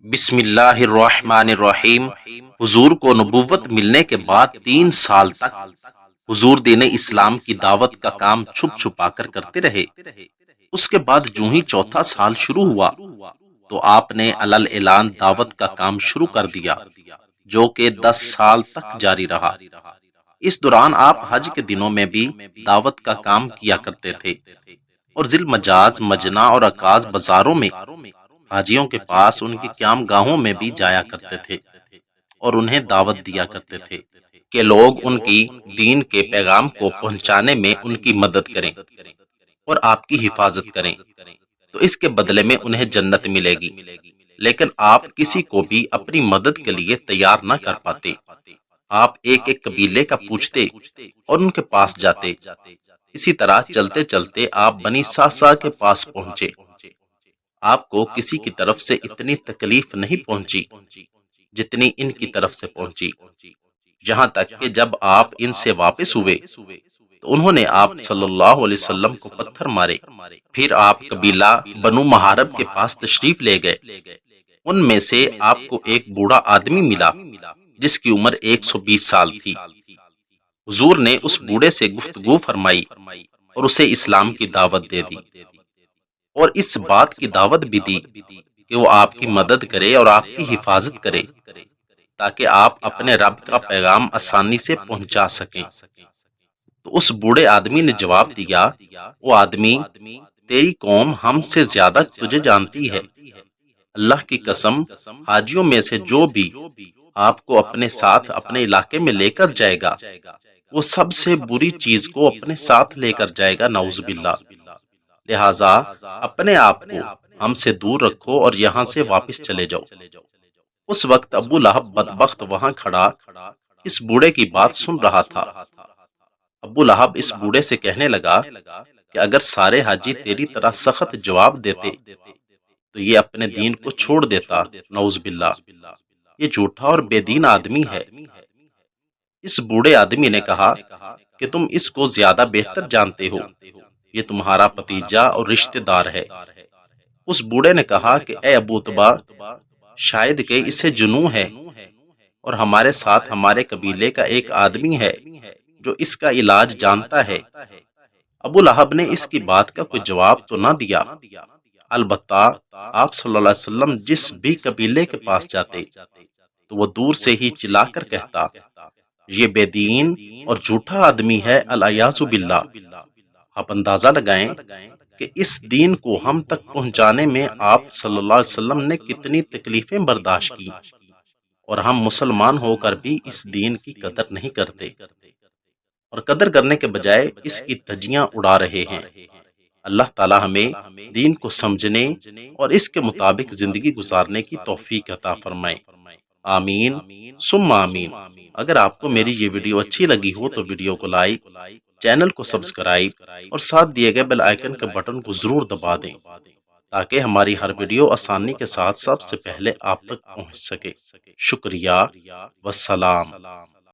بسم اللہ الرحمن الرحیم۔ حضور کو نبوت ملنے کے بعد 3 سال تک حضور دین اسلام کی دعوت کا کام چھپ چھپا کر کرتے رہے۔ اس کے بعد جو ہی چوتھا سال شروع ہوا تو آپ نے علل اعلان دعوت کا کام شروع کر دیا، جو کہ 10 سال تک جاری رہا۔ اس دوران آپ حج کے دنوں میں بھی دعوت کا کام کیا کرتے تھے اور ذی المجاز، مجنہ اور عکاظ بازاروں میں حاجیوں کے پاس ان کی قیام گاہوں میں بھی جایا کرتے تھے اور انہیں دعوت دیا کرتے تھے کہ لوگ ان کی دین کے پیغام کو پہنچانے میں ان کی مدد کریں اور آپ کی حفاظت کریں، تو اس کے بدلے میں انہیں جنت ملے گی۔ لیکن آپ کسی کو بھی اپنی مدد کے لیے تیار نہ کر پاتے۔ آپ ایک ایک قبیلے کا پوچھتے اور ان کے پاس جاتے۔ اسی طرح چلتے چلتے آپ بنی ساسا کے پاس پہنچے۔ آپ کو کسی کی طرف سے اتنی تکلیف نہیں پہنچی جتنی ان کی طرف سے پہنچی، یہاں تک کہ جب آپ ان سے واپس ہوئے تو انہوں نے آپ صلی اللہ علیہ وسلم کو پتھر مارے۔ پھر آپ قبیلہ بنو محارب کے پاس تشریف لے گئے۔ ان میں سے آپ کو ایک بوڑھا آدمی ملا جس کی عمر 120 سال تھی۔ حضور نے اس بوڑھے سے گفتگو فرمائی اور اسے اسلام کی دعوت دے دی، اور اس بات کی دعوت بھی دی کہ وہ آپ کی مدد کرے اور آپ کی حفاظت کرے تاکہ آپ اپنے رب کا پیغام آسانی سے پہنچا سکیں۔ تو اس بوڑھے آدمی نے جواب دیا، وہ آدمی، تیری قوم ہم سے زیادہ تجھے جانتی ہے۔ اللہ کی قسم، حاجیوں میں سے جو بھی آپ کو اپنے ساتھ اپنے علاقے میں لے کر جائے گا وہ سب سے بری چیز کو اپنے ساتھ لے کر جائے گا، نعوذ باللہ۔ لہٰذا اپنے آپ کو ہم سے دور رکھو اور یہاں سے واپس چلے جاؤ۔ اس وقت ابو لہب بدبخت وہاں کھڑا اس بوڑھے کی بات سن رہا تھا۔ ابو لہب اس بوڑھے سے کہنے لگا کہ اگر سارے حاجی تیری طرح سخت جواب دیتے تو یہ اپنے دین کو چھوڑ دیتا، نعوذ باللہ۔ یہ جھوٹا اور بے دین آدمی ہے۔ اس بوڑھے آدمی نے کہا کہ تم اس کو زیادہ بہتر جانتے ہو، یہ تمہارا بھتیجا اور رشتہ دار ہے۔ اس بوڑھے نے کہا کہ اے ابو تبا، شاید کہ اسے جنوں ہے، اور ہمارے ساتھ ہمارے قبیلے کا ایک آدمی ہے جو اس کا علاج جانتا ہے۔ ابو لہب نے اس کی بات کا کوئی جواب تو نہ دیا، البتہ آپ صلی اللہ علیہ وسلم جس بھی قبیلے کے پاس جاتے تو وہ دور سے ہی چلا کر کہتا، یہ بے دین اور جھوٹا آدمی ہے، الیاذ باللہ۔ آپ اندازہ لگائیں کہ اس دین کو ہم تک پہنچانے میں آپ صلی اللہ علیہ وسلم نے کتنی تکلیفیں برداشت کی، اور ہم مسلمان ہو کر بھی اس دین کی قدر نہیں کرتے، اور قدر کرنے کے بجائے اس کی دھجیاں اڑا رہے ہیں۔ اللہ تعالی ہمیں دین کو سمجھنے اور اس کے مطابق زندگی گزارنے کی توفیق عطا فرمائے، آمین ثم آمین۔ اگر آپ کو میری یہ ویڈیو اچھی لگی ہو تو ویڈیو کو لائک، چینل کو سبسکرائب اور ساتھ دیے گئے بیل آئیکن کے بٹن کو ضرور دبا دیں تاکہ ہماری ہر ویڈیو آسانی کے ساتھ سب سے پہلے آپ تک پہنچ سکے۔ شکریہ، والسلام۔